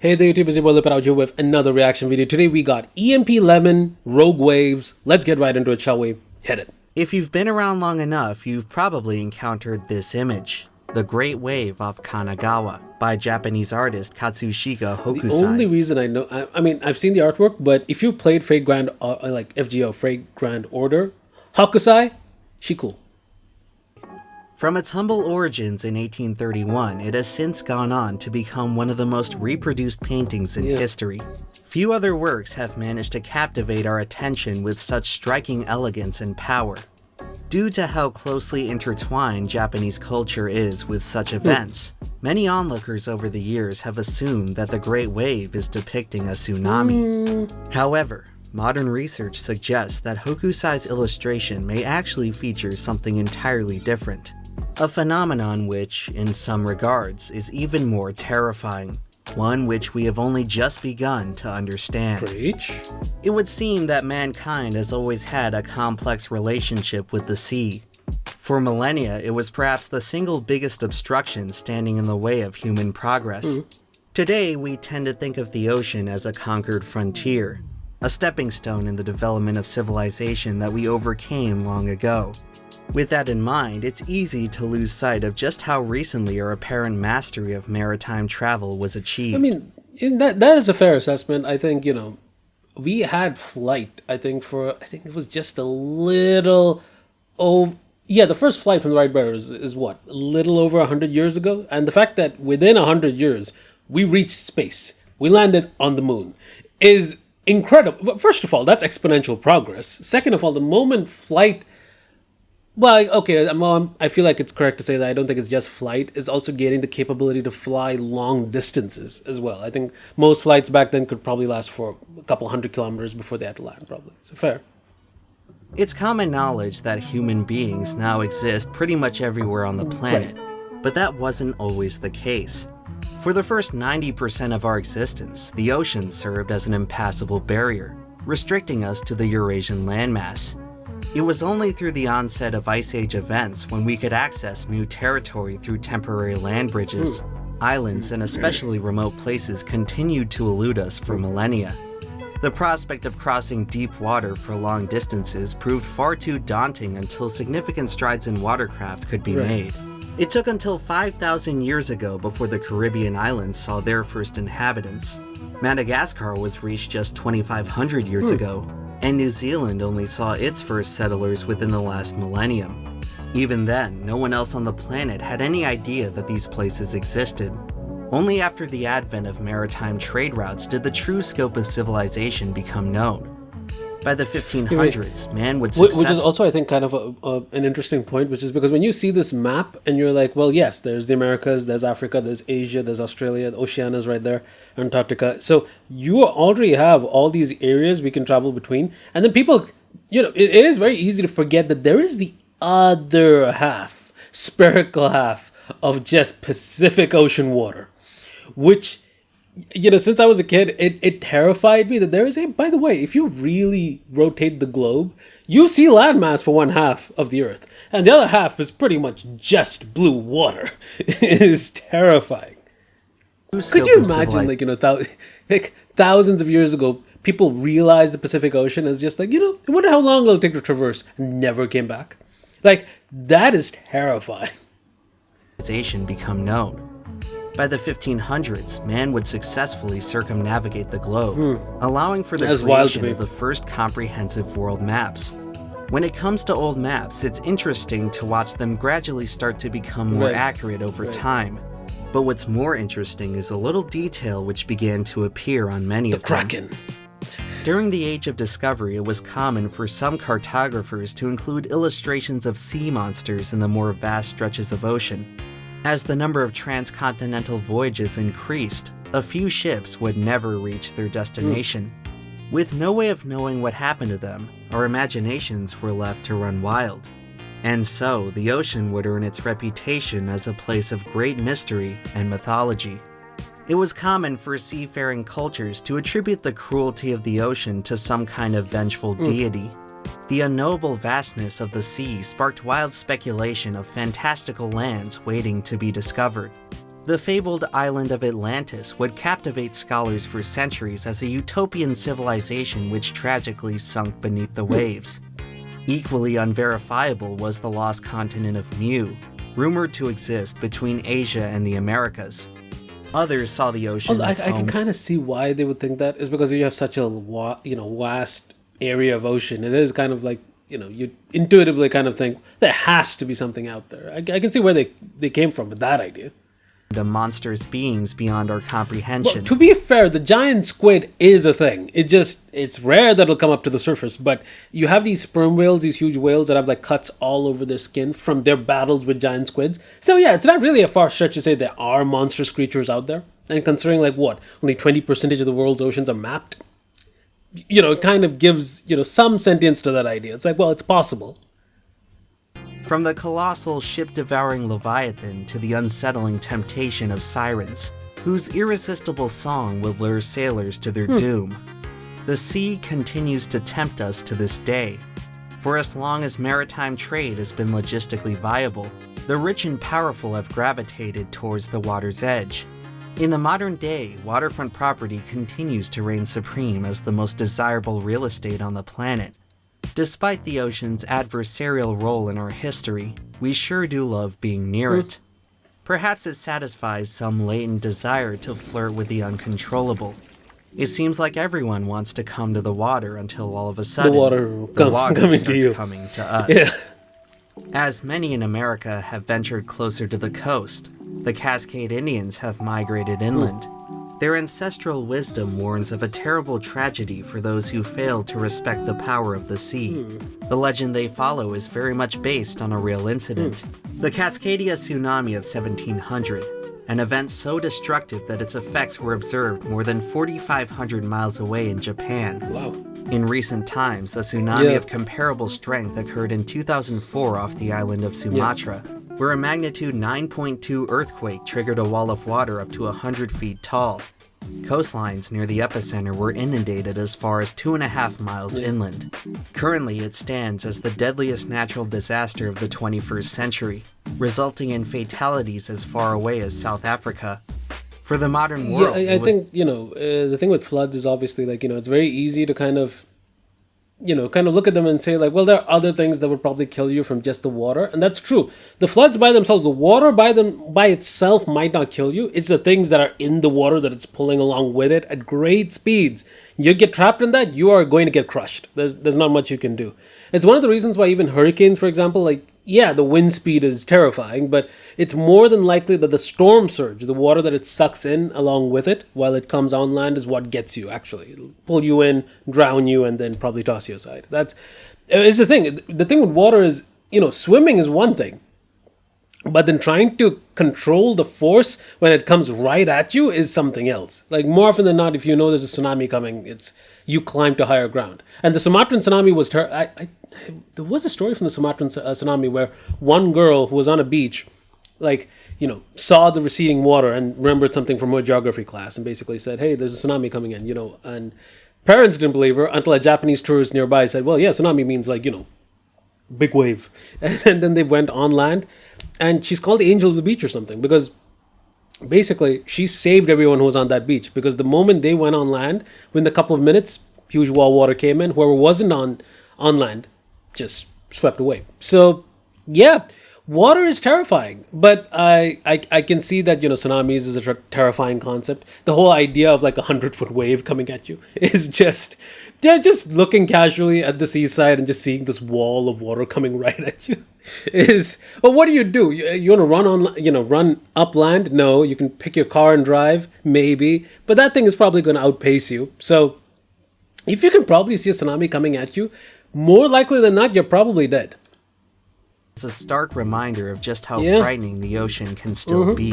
Hey there YouTube, it's your boy Lipid out here with another reaction video. Today we got EmpLemon, Rogue Waves. Let's get right into it, shall we? Hit it. If you've been around long enough, you've probably encountered this image. The Great Wave off Kanagawa by Japanese artist Katsushika Hokusai. The only reason I know, I mean, I've seen the artwork, but if you played Fate Grand, like FGO, Fate Grand Order, Hokusai, she cool. From its humble origins in 1831, it has since gone on to become one of the most reproduced paintings in history. Few other works have managed to captivate our attention with such striking elegance and power. Due to how closely intertwined Japanese culture is with such events, many onlookers over the years have assumed that the Great Wave is depicting a tsunami. However, modern research suggests that Hokusai's illustration may actually feature something entirely different. A phenomenon which, in some regards, is even more terrifying. One which we have only just begun to understand. Preach. It would seem that mankind has always had a complex relationship with the sea. For millennia, it was perhaps the single biggest obstruction standing in the way of human progress. Today, we tend to think of the ocean as a conquered frontier, a stepping stone in the development of civilization that we overcame long ago. With that in mind, it's easy to lose sight of just how recently our apparent mastery of maritime travel was achieved. I mean, that is a fair assessment. I think, we had flight, I think it was just a little, the first flight from the Wright brothers is what, a little over 100 years ago? And the fact that within 100 years, we reached space, we landed on the moon, is incredible. But first of all, that's exponential progress. Second of all, the moment flight... Well, okay, I feel like it's correct to say that I don't think it's just flight. It's also getting the capability to fly long distances as well. I think most flights back then could probably last for a couple hundred kilometers before they had to land, probably. So fair. It's common knowledge that human beings now exist pretty much everywhere on the planet, but that wasn't always the case. For the first 90% of our existence, the ocean served as an impassable barrier, restricting us to the Eurasian landmass. It was only through the onset of Ice Age events when we could access new territory through temporary land bridges. Islands and especially remote places continued to elude us for millennia. The prospect of crossing deep water for long distances proved far too daunting until significant strides in watercraft could be made. It took until 5,000 years ago before the Caribbean islands saw their first inhabitants. Madagascar was reached just 2,500 years ago, and New Zealand only saw its first settlers within the last millennium. Even then, no one else on the planet had any idea that these places existed. Only after the advent of maritime trade routes did the true scope of civilization become known. By the 1500s, man would Which is also, I think, kind of an interesting point, which is because when you see this map and you're like, well, yes, there's the Americas, there's Africa, there's Asia, there's Australia, Oceania is right there, Antarctica. So you already have all these areas we can travel between. And then people, it is very easy to forget that there is the other half, spherical half of just Pacific Ocean water, which... since I was a kid, it terrified me that there is by the way, if you really rotate the globe, you see landmass for one half of the Earth, and the other half is pretty much just blue water. It is terrifying. Could you imagine, thousands of years ago, people realized the Pacific Ocean as just I wonder how long it'll take to traverse, and never came back. That is terrifying. Become known. By the 1500s, man would successfully circumnavigate the globe, allowing for the creation of the first comprehensive world maps. When it comes to old maps, it's interesting to watch them gradually start to become more accurate over time. But what's more interesting is a little detail which began to appear on many of them. The Kraken. During the Age of Discovery, it was common for some cartographers to include illustrations of sea monsters in the more vast stretches of ocean. As the number of transcontinental voyages increased, a few ships would never reach their destination. With no way of knowing what happened to them, our imaginations were left to run wild. And so, the ocean would earn its reputation as a place of great mystery and mythology. It was common for seafaring cultures to attribute the cruelty of the ocean to some kind of vengeful deity. The unknowable vastness of the sea sparked wild speculation of fantastical lands waiting to be discovered. The fabled island of Atlantis would captivate scholars for centuries as a utopian civilization which tragically sunk beneath the waves. Equally unverifiable was the lost continent of Mu, rumored to exist between Asia and the Americas. Others saw the ocean as I can kind of see why they would think that is because you have such a vast area of ocean. It is kind of like, you intuitively kind of think there has to be something out there. I can see where they came from with that idea. The monstrous beings beyond our comprehension. Well, to be fair, the giant squid is a thing. It's rare that it'll come up to the surface, but you have these sperm whales, these huge whales that have like cuts all over their skin from their battles with giant squids. So yeah, it's not really a far stretch to say there are monstrous creatures out there. And considering only 20% of the world's oceans are mapped, it kind of gives, some sentience to that idea. It's like, well, it's possible. From the colossal ship-devouring Leviathan to the unsettling temptation of sirens, whose irresistible song will lure sailors to their doom, the sea continues to tempt us to this day. For as long as maritime trade has been logistically viable, the rich and powerful have gravitated towards the water's edge. In the modern day, waterfront property continues to reign supreme as the most desirable real estate on the planet. Despite the ocean's adversarial role in our history, we sure do love being near it. Perhaps it satisfies some latent desire to flirt with the uncontrollable. It seems like everyone wants to come to the water until all of a sudden, the water coming starts to you. coming to us. Yeah. As many in America have ventured closer to the coast, the Cascade Indians have migrated inland. Their ancestral wisdom warns of a terrible tragedy for those who fail to respect the power of the sea. The legend they follow is very much based on a real incident. The Cascadia tsunami of 1700, an event so destructive that its effects were observed more than 4,500 miles away in Japan. Wow. In recent times, a tsunami of comparable strength occurred in 2004 off the island of Sumatra, where a magnitude 9.2 earthquake triggered a wall of water up to 100 feet tall. Coastlines near the epicenter were inundated as far as 2.5 miles inland. Currently, it stands as the deadliest natural disaster of the 21st century, resulting in fatalities as far away as South Africa. For the modern world, I think, the thing with floods is obviously it's very easy to kind of look at them and say well, there are other things that would probably kill you from just the water. And that's true. The floods by themselves, the water by itself might not kill you. It's the things that are in the water that it's pulling along with it at great speeds. You get trapped in that, you are going to get crushed. There's not much you can do. It's one of the reasons why even hurricanes, for example, the wind speed is terrifying, but it's more than likely that the storm surge, the water that it sucks in along with it while it comes on land, is what gets you, actually. It'll pull you in, drown you, and then probably toss you aside. It's the thing. The thing with water is, swimming is one thing, but then trying to control the force when it comes right at you is something else. More often than not, if you know there's a tsunami coming, it's you climb to higher ground. And the Sumatran tsunami was there was a story from the Sumatran tsunami where one girl who was on a beach, saw the receding water and remembered something from her geography class and basically said, hey, there's a tsunami coming in, and parents didn't believe her until a Japanese tourist nearby said, well, yeah, tsunami means big wave. And then they went on land, and she's called the angel of the beach or something because basically she saved everyone who was on that beach, because the moment they went on land, within a couple of minutes, huge wall water came in. Whoever wasn't on land just swept away. So yeah, water is terrifying, but I can see that tsunamis is a terrifying concept. The whole idea of 100-foot wave coming at you is just looking casually at the seaside and just seeing this wall of water coming right at you is, well, what do? You want to run upland? No. You can pick your car and drive, maybe, but that thing is probably going to outpace you. So if you can probably see a tsunami coming at you, more likely than not, you're probably dead. It's a stark reminder of just how frightening the ocean can still be.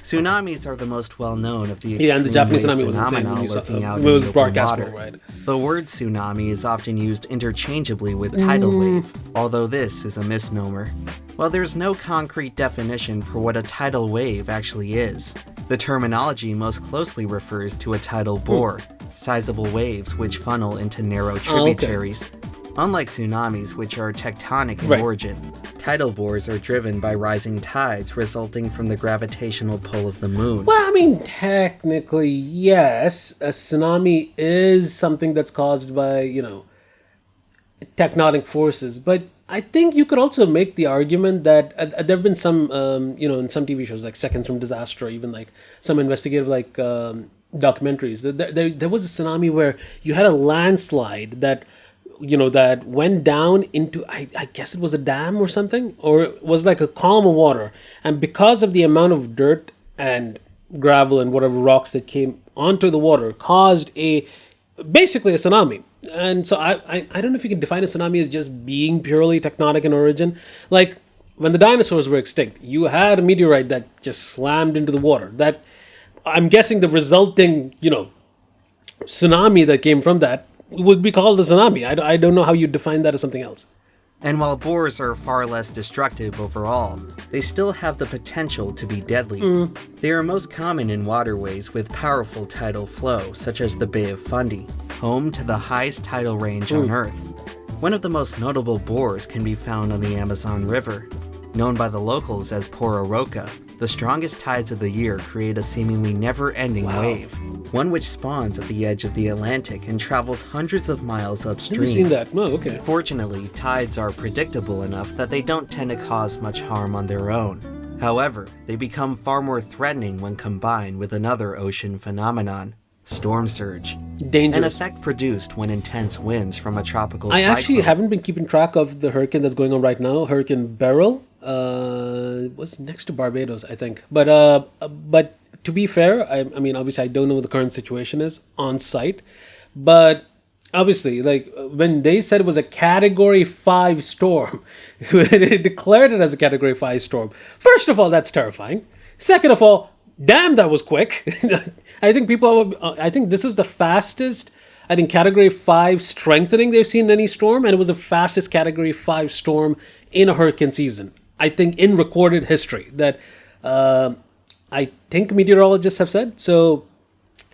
Tsunamis are the most well-known of the extreme and the Japanese wave tsunami was insane phenomena when you saw lurking out it in was the open broadcast water. worldwide. The word tsunami is often used interchangeably with tidal wave, although this is a misnomer. While there's no concrete definition for what a tidal wave actually is, the terminology most closely refers to a tidal bore, sizable waves which funnel into narrow tributaries. Unlike tsunamis, which are tectonic in origin, Tidal bores are driven by rising tides resulting from the gravitational pull of the moon. Well, I mean, technically, yes. A tsunami is something that's caused by, tectonic forces. But I think you could also make the argument that there have been some, in some TV shows like Seconds from Disaster, or even like some investigative documentaries. There was a tsunami where you had a landslide that that went down into, I guess it was a dam or something, or it was like a column of water. And because of the amount of dirt and gravel and whatever rocks that came onto the water, caused basically a tsunami. And so I don't know if you can define a tsunami as just being purely tectonic in origin. Like when the dinosaurs were extinct, you had a meteorite that just slammed into the water. That, I'm guessing, the resulting, tsunami that came from that would be called a tsunami. I don't know how you define that as something else. And while bores are far less destructive overall, they still have the potential to be deadly. They are most common in waterways with powerful tidal flow, such as the Bay of Fundy, home to the highest tidal range on Earth. One of the most notable bores can be found on the Amazon River. Known by the locals as Pororoca, the strongest tides of the year create a seemingly never-ending wave, one which spawns at the edge of the Atlantic and travels hundreds of miles upstream. Never seen that. No, okay. Fortunately, tides are predictable enough that they don't tend to cause much harm on their own. However, they become far more threatening when combined with another ocean phenomenon, storm surge. Dangerous. An effect produced when intense winds from a tropical I cyclone. actually haven't been keeping track of the hurricane that's going on right now, Hurricane Beryl. Was next to Barbados, I think. But to be fair, I mean, obviously, I don't know what the current situation is on site. But obviously, like when they said it was a Category 5 storm, they declared it as a Category 5 storm. First of all, that's terrifying. Second of all, damn, that was quick. I think this was the fastest, Category 5 strengthening they've seen in any storm, and it was the fastest Category 5 storm in a hurricane season, I think, in recorded history, that I think meteorologists have said. So,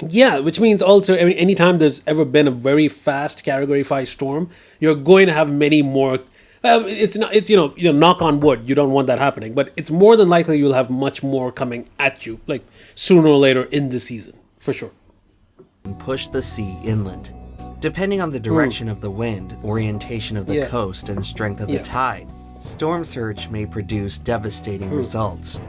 yeah, which means also, anytime there's ever been a very fast Category 5 storm, you're going to have many more. It's knock on wood, you don't want that happening, but it's more than likely you'll have much more coming at you, like sooner or later in the season, for sure. And push the sea inland. Depending on the direction of the wind, orientation of the coast, and strength of the tide, storm surge may produce devastating results.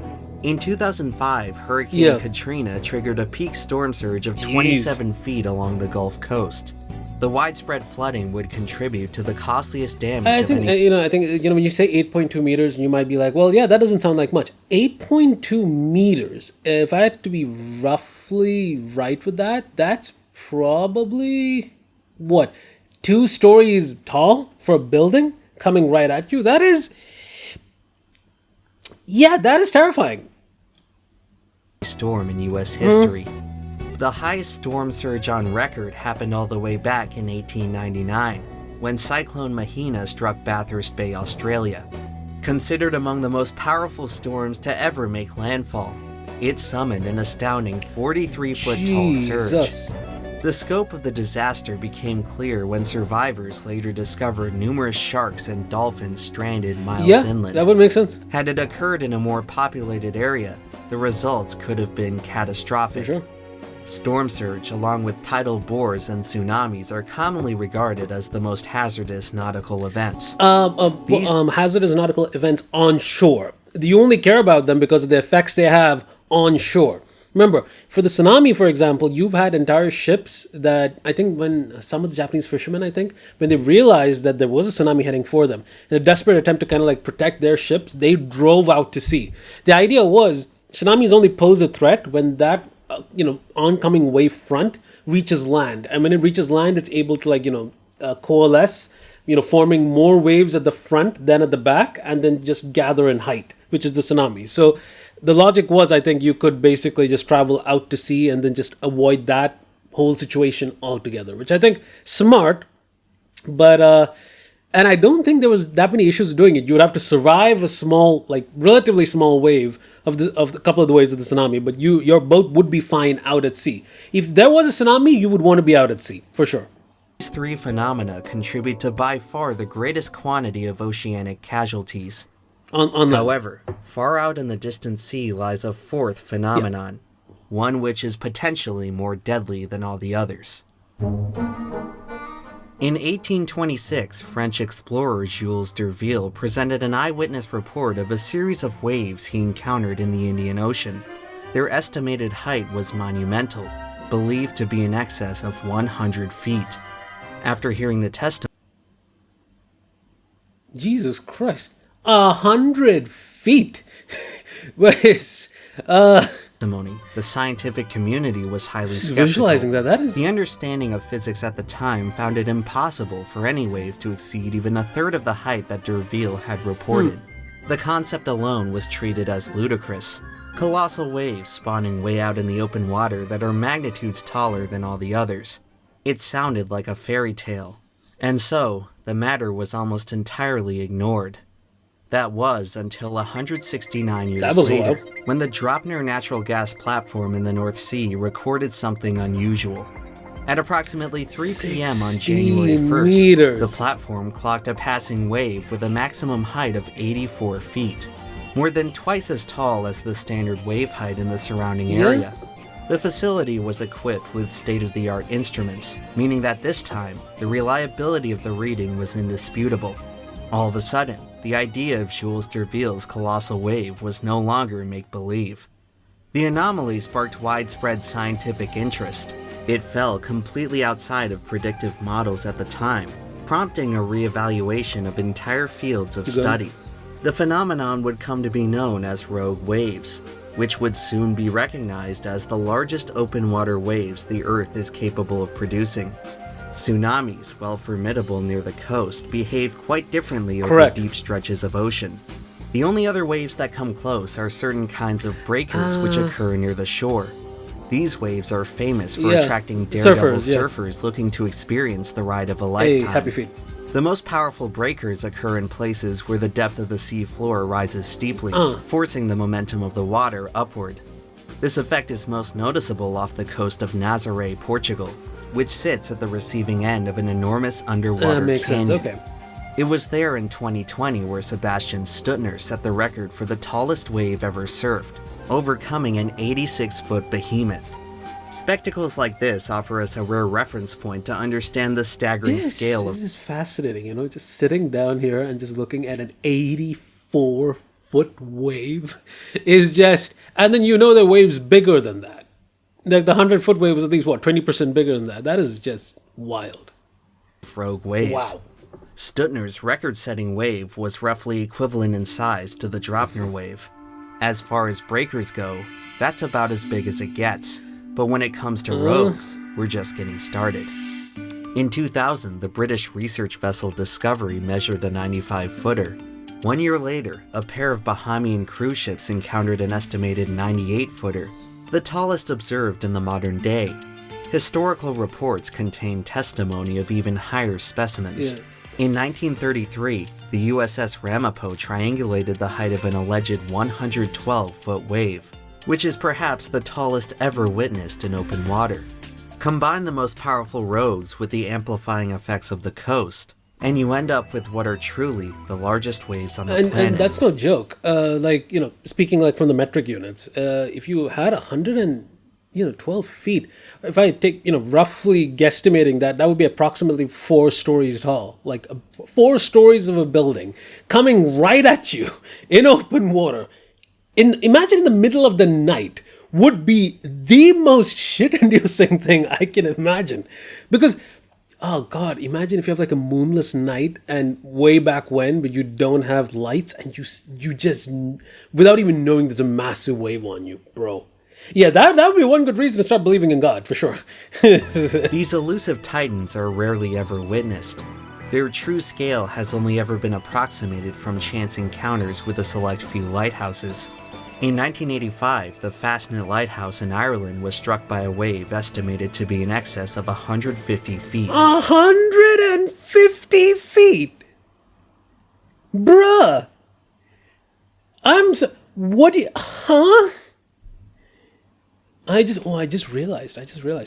In 2005, Hurricane Katrina triggered a peak storm surge of 27 feet along the Gulf Coast. The widespread flooding would contribute to the costliest damage. I think when you say 8.2 meters, you might be like, well, yeah, that doesn't sound like much. 8.2 meters. If I had to be roughly right with that, that's probably what, 2 stories tall for a building coming right at you. That is terrifying. Storm in U.S. history. The highest storm surge on record happened all the way back in 1899, when Cyclone Mahina struck Bathurst Bay, Australia. Considered among the most powerful storms to ever make landfall, it summoned an astounding 43-foot-tall surge. The scope of the disaster became clear when survivors later discovered numerous sharks and dolphins stranded miles inland. That would make sense. Had it occurred in a more populated area, the results could have been catastrophic. For sure. Storm surge, along with tidal bores and tsunamis, are commonly regarded as the most hazardous nautical events. Hazardous nautical events on shore. You only care about them because of the effects they have on shore. Remember, for the tsunami, for example, you've had entire ships that, I think when some of the Japanese fishermen, when they realized that there was a tsunami heading for them, in a desperate attempt to kind of like protect their ships, they drove out to sea. The idea was tsunamis only pose a threat when that oncoming wave front reaches land, and when it reaches land, it's able to coalesce, forming more waves at the front than at the back, and then just gather in height, which is the tsunami. So the logic was, I think, you could basically just travel out to sea and then just avoid that whole situation altogether, which I think smart, but and I don't think there was that many issues doing it. You would have to survive a small, relatively small wave of a couple of the waves of the tsunami, but your boat would be fine out at sea. If there was a tsunami, you would want to be out at sea, for sure. These 3 phenomena contribute to by far the greatest quantity of oceanic casualties. on land. However, far out in the distant sea lies a fourth phenomenon, one which is potentially more deadly than all the others. In 1826, French explorer Jules d'Urville presented an eyewitness report of a series of waves he encountered in the Indian Ocean. Their estimated height was monumental, believed to be in excess of 100 feet. After hearing the testimony, Jesus Christ, 100 feet. the scientific community was highly Just skeptical. visualizing that is The understanding of physics at the time found it impossible for any wave to exceed even a third of the height that d'Urville had reported. The concept alone was treated as ludicrous. Colossal waves spawning way out in the open water that are magnitudes taller than all the others. It sounded like a fairy tale. And so, the matter was almost entirely ignored. That was until 169 years later, when the Dropner natural gas platform in the North Sea recorded something unusual. At approximately 3 p.m. on January 1st, the platform clocked a passing wave with a maximum height of 84 feet, more than twice as tall as the standard wave height in the surrounding area. The facility was equipped with state-of-the-art instruments, meaning that this time, the reliability of the reading was indisputable. All of a sudden, the idea of Jules d'Urville's colossal wave was no longer make-believe. The anomaly sparked widespread scientific interest. It fell completely outside of predictive models at the time, prompting a re-evaluation of entire fields of study. The phenomenon would come to be known as rogue waves, which would soon be recognized as the largest open water waves the Earth is capable of producing. Tsunamis, while formidable near the coast, behave quite differently over deep stretches of ocean. The only other waves that come close are certain kinds of breakers which occur near the shore. These waves are famous for attracting daredevil surfers looking to experience the ride of a lifetime. Hey, happy feet. The most powerful breakers occur in places where the depth of the sea floor rises steeply, forcing the momentum of the water upward. This effect is most noticeable off the coast of Nazaré, Portugal, which sits at the receiving end of an enormous underwater canyon. It was there in 2020 where Sebastian Stuttner set the record for the tallest wave ever surfed, overcoming an 86-foot behemoth. Spectacles like this offer us a rare reference point to understand the staggering scale of... This is fascinating, you know, just sitting down here and just looking at an 84-foot wave is just... And then you know the wave's bigger than that. Like the 100-foot wave was at least, 20% bigger than that. That is just wild. Rogue waves. Wow. Stuttner's record-setting wave was roughly equivalent in size to the Dropner wave. As far as breakers go, that's about as big as it gets. But when it comes to rogues, we're just getting started. In 2000, the British research vessel Discovery measured a 95-footer. 1 year later, a pair of Bahamian cruise ships encountered an estimated 98-footer, the tallest observed in the modern day. Historical reports contain testimony of even higher specimens. In 1933, the USS Ramapo triangulated the height of an alleged 112-foot wave, which is perhaps the tallest ever witnessed in open water. Combine the most powerful rogues with the amplifying effects of the coast, and you end up with what are truly the largest waves on the planet. And that's no joke. Speaking like from the metric units, if you had 112 feet, if I take, roughly guesstimating that would be approximately 4 stories tall. Like 4 stories of a building coming right at you in open water. Imagine in the middle of the night would be the most shit-inducing thing I can imagine. Because... oh God, imagine if you have like a moonless night and way back when, but you don't have lights and you just, without even knowing there's a massive wave on you, bro. Yeah, that would be one good reason to start believing in God, for sure. These elusive titans are rarely ever witnessed. Their true scale has only ever been approximated from chance encounters with a select few lighthouses. In 1985, the Fastnet Lighthouse in Ireland was struck by a wave estimated to be in excess of 150 feet. 150 feet? Bruh! What do you... Huh? I just realized.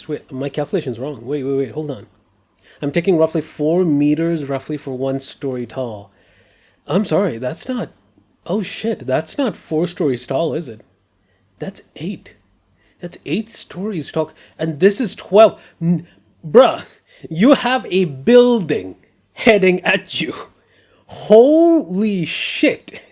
Wait, my calculation's wrong. Wait, hold on. I'm taking roughly 4 meters roughly for 1 story tall. I'm sorry, that's not... Oh shit, that's not 4 stories tall, is it? That's 8. That's 8 stories tall. And this is 12. Bruh, you have a building heading at you. Holy shit.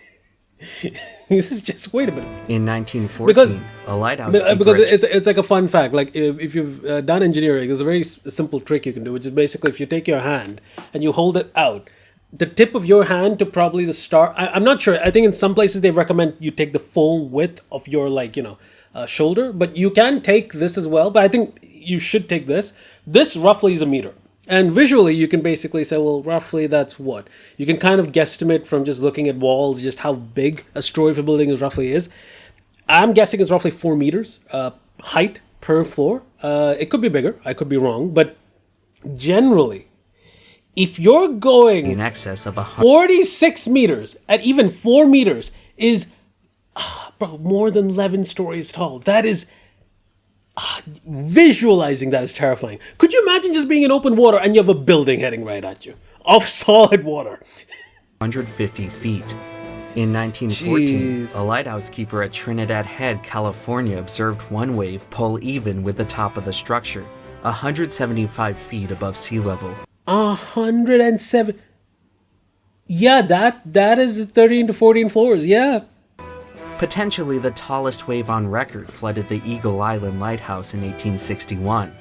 This is just, wait a minute. In 1914, Because a lighthouse because keeper it's like a fun fact. Like if you've done engineering, there's a very simple trick you can do, which is basically if you take your hand and you hold it out, the tip of your hand to probably the start. I'm not sure. I think in some places they recommend you take the full width of your shoulder, but you can take this as well. But I think you should take this. This roughly is a meter. And visually, you can basically say, well, roughly that's what? You can kind of guesstimate from just looking at walls, just how big a story of a building roughly is. I'm guessing it's roughly 4 meters height per floor. It could be bigger. I could be wrong. But generally, if you're going in excess of 46 meters at even 4 meters is more than 11 stories tall. That is... visualizing that is terrifying. Could you imagine just being in open water and you have a building heading right at you of solid water? 150 feet. In 1914, Jeez. a lighthouse keeper at Trinidad Head, California observed one wave pull even with the top of the structure, 175 feet above sea level. 107. Yeah, that is 13 to 14 floors. Yeah. Potentially the tallest wave on record flooded the Eagle Island Lighthouse in 1861.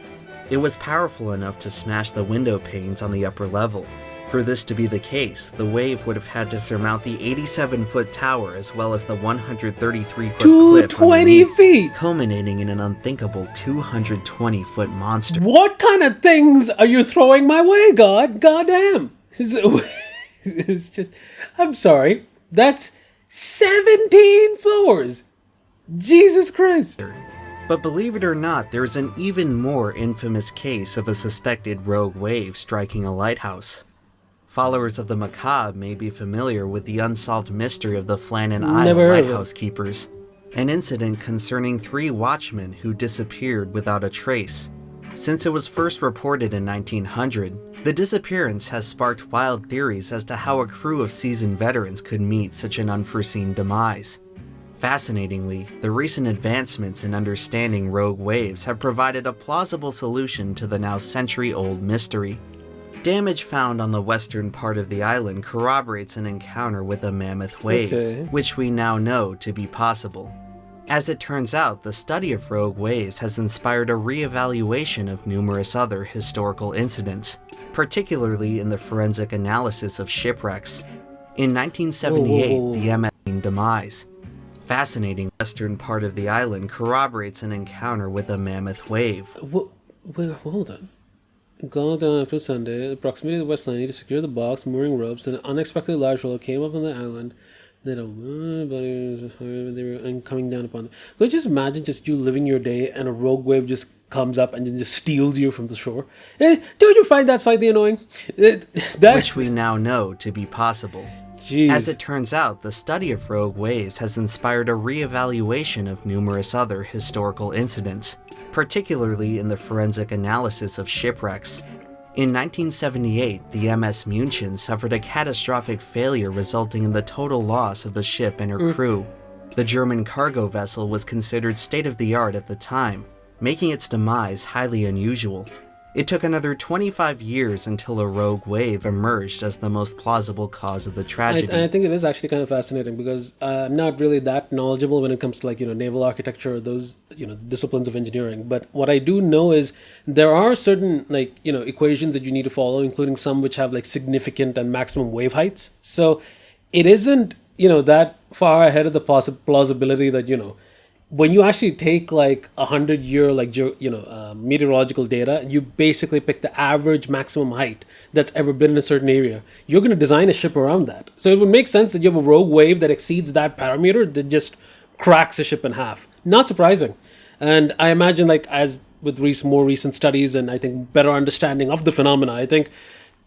It was powerful enough to smash the window panes on the upper level. For this to be the case, the wave would have had to surmount the 87-foot tower as well as the 133-foot cliff 220 underneath, feet. culminating in an unthinkable 220-foot monster. What kind of things are you throwing my way, God? Goddamn. It's just, I'm sorry. That's 17 floors. Jesus Christ. But believe it or not, there's an even more infamous case of a suspected rogue wave striking a lighthouse. Followers of the macabre may be familiar with the unsolved mystery of the Flannan Island lighthouse keepers, an incident concerning 3 watchmen who disappeared without a trace. Since it was first reported in 1900, the disappearance has sparked wild theories as to how a crew of seasoned veterans could meet such an unforeseen demise. Fascinatingly, the recent advancements in understanding rogue waves have provided a plausible solution to the now century-old mystery. Damage found on the western part of the island corroborates an encounter with a mammoth wave, which we now know to be possible. As it turns out, the study of rogue waves has inspired a re-evaluation of numerous other historical incidents, particularly in the forensic analysis of shipwrecks. In 1978, the MS demise. Fascinating western part of the island corroborates an encounter with a mammoth wave. Wait, hold on. Gone down after Sunday, approximately the west line to secure the box, mooring ropes, and an unexpectedly large roller came up on the island. They were coming down upon them. Could you just imagine just you living your day and a rogue wave just comes up and just steals you from the shore? Don't you find that slightly annoying? Which we now know to be possible. Jeez. As it turns out, the study of rogue waves has inspired a re-evaluation of numerous other historical incidents, particularly in the forensic analysis of shipwrecks. In 1978, the MS München suffered a catastrophic failure resulting in the total loss of the ship and her crew. The German cargo vessel was considered state-of-the-art at the time, making its demise highly unusual. It took another 25 years until a rogue wave emerged as the most plausible cause of the tragedy. I think it is actually kind of fascinating because I'm not really that knowledgeable when it comes to naval architecture or those disciplines of engineering. But what I do know is there are certain equations that you need to follow, including some which have significant and maximum wave heights. So it isn't that far ahead of the plausibility that when you actually take 100-year meteorological data and you basically pick the average maximum height that's ever been in a certain area, you're going to design a ship around that. So it would make sense that you have a rogue wave that exceeds that parameter that just cracks a ship in half. Not surprising. And I imagine as with more recent studies and I think better understanding of the phenomena, I think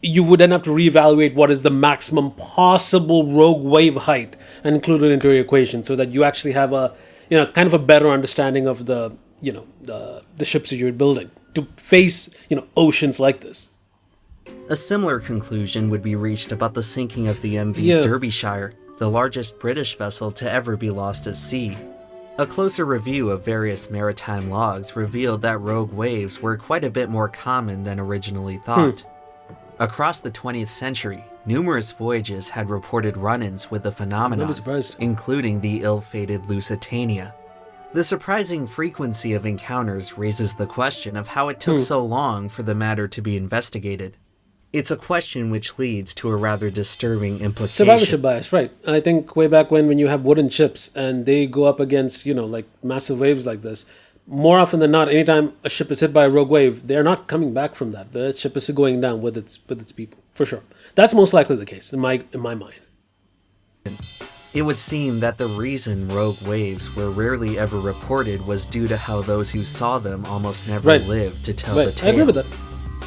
you would then have to reevaluate what is the maximum possible rogue wave height and include it into your equation so that you actually have a kind of a better understanding of the ships that you're building to face, oceans like this. A similar conclusion would be reached about the sinking of the MV Derbyshire. the largest British vessel to ever be lost at sea. A closer review of various maritime logs revealed that rogue waves were quite a bit more common than originally thought. Across the 20th century, numerous voyages had reported run-ins with the phenomenon, including the ill-fated Lusitania. The surprising frequency of encounters raises the question of how it took so long for the matter to be investigated. It's a question which leads to a rather disturbing implication. Survivorship bias, right. I think way back when you have wooden ships and they go up against, like massive waves like this, more often than not, anytime a ship is hit by a rogue wave, they're not coming back from that. The ship is going down with its people, for sure. That's most likely the case, in my mind. It would seem that the reason rogue waves were rarely ever reported was due to how those who saw them almost never lived to tell the tale. I agree with that.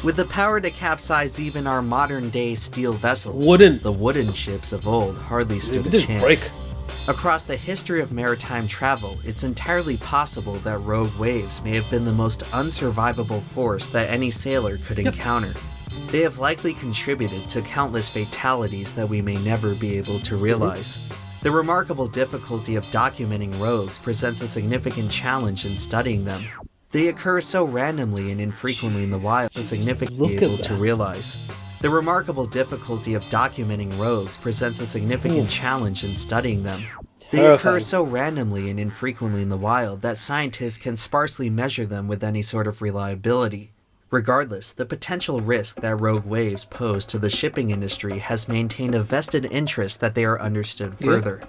With the power to capsize even our modern-day steel vessels, the wooden ships of old hardly stood a chance. Across the history of maritime travel, it's entirely possible that rogue waves may have been the most unsurvivable force that any sailor could encounter. They have likely contributed to countless fatalities that we may never be able to realize. The remarkable difficulty of documenting rogues presents a significant challenge in studying them. They occur so randomly and infrequently in the wild, it's significantly able to realize. The remarkable difficulty of documenting rogues presents a significant challenge in studying them. They occur so randomly and infrequently in the wild that scientists can sparsely measure them with any sort of reliability. Regardless, the potential risk that rogue waves pose to the shipping industry has maintained a vested interest that they are understood further.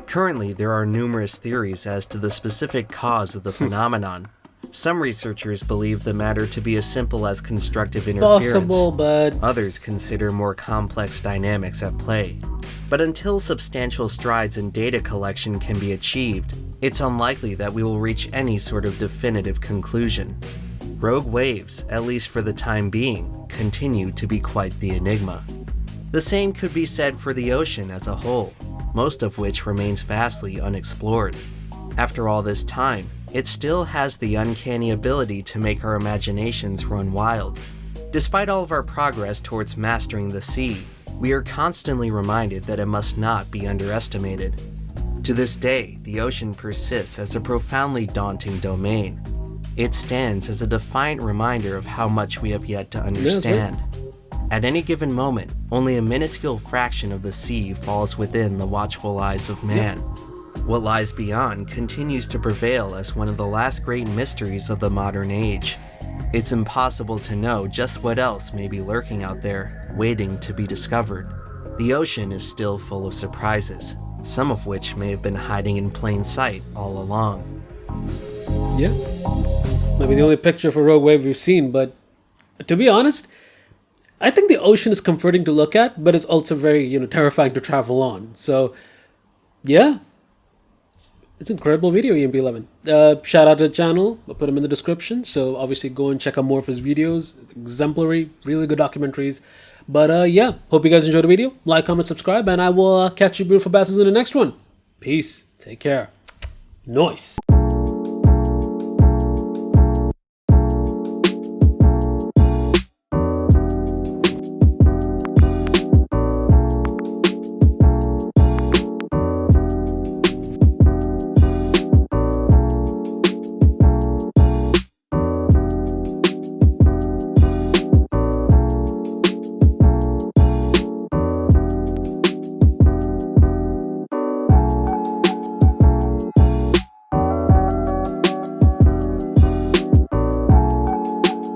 Currently, there are numerous theories as to the specific cause of the phenomenon. Some researchers believe the matter to be as simple as constructive interference. Others consider more complex dynamics at play. But until substantial strides in data collection can be achieved, it's unlikely that we will reach any sort of definitive conclusion. Rogue waves, at least for the time being, continue to be quite the enigma. The same could be said for the ocean as a whole, most of which remains vastly unexplored. After all this time, it still has the uncanny ability to make our imaginations run wild. Despite all of our progress towards mastering the sea, we are constantly reminded that it must not be underestimated. To this day, the ocean persists as a profoundly daunting domain. It stands as a defiant reminder of how much we have yet to understand. At any given moment, only a minuscule fraction of the sea falls within the watchful eyes of man. What lies beyond continues to prevail as one of the last great mysteries of the modern age. It's impossible to know just what else may be lurking out there, waiting to be discovered. The ocean is still full of surprises, some of which may have been hiding in plain sight all along. Yeah. Might be the only picture of a rogue wave we've seen, but to be honest, I think the ocean is comforting to look at, but it's also very, terrifying to travel on. So, yeah. It's an incredible video, EmpLemon. Shout out to the channel. I'll put him in the description. So obviously go and check out more of his videos. Exemplary, really good documentaries. But yeah, hope you guys enjoyed the video. Like, comment, subscribe, and I will catch you beautiful bastards in the next one. Peace. Take care. Nice.